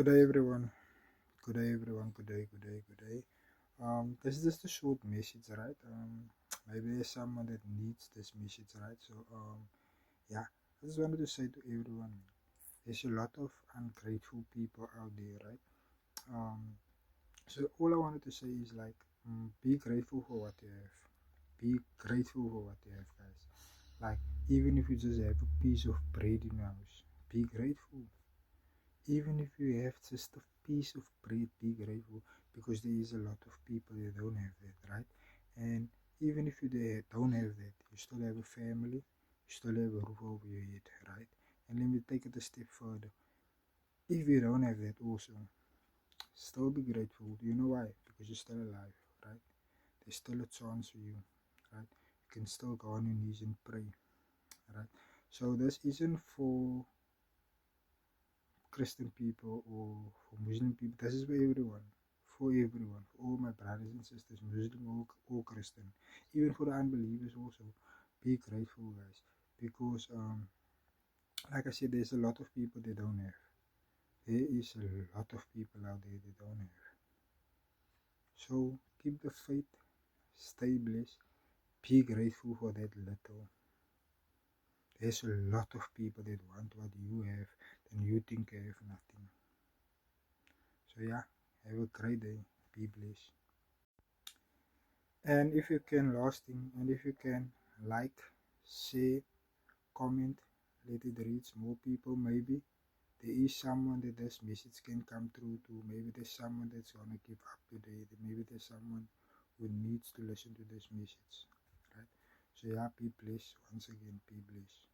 Good day, everyone. Good day, everyone. Good day, good day, good day. This is just a short message, right? Maybe there's someone that needs this message, right? Yeah, I just wanted to say to everyone, there's a lot of ungrateful people out there, right? Um, so all I wanted to say is like, be grateful for what you have. Be grateful for what you have, guys. Like, even if you just have a piece of bread in your house, be grateful. Even if you have just a piece of bread, be grateful because there is a lot of people that don't have that, right? And even if you don't have that, you still have a family, you still have a roof over your head, right? And let me take it a step further. If you don't have that, also, still be grateful. Do you know why? Because you're still alive, right? There's still a chance for you, right? You can still go on your knees and pray, right? So this isn't for Christian people or for Muslim people. This is for everyone. For everyone. For all my brothers and sisters, Muslim or Christian. Even for the unbelievers also. Be grateful, guys. Because like I said, there's a lot of people they don't have. There is a lot of people out there that don't have. So keep the faith, stay blessed, be grateful for that little. There's a lot of people that want what you have, and you think you have nothing. So yeah, have a great day. Be blessed. And if you can, last thing, and if you can, like, share, comment, let it reach more people. Maybe there is someone that this message can come through to. Maybe there's someone that's gonna give up today. Maybe there's someone who needs to listen to this message, right? So yeah, be blessed. Once again, be blessed.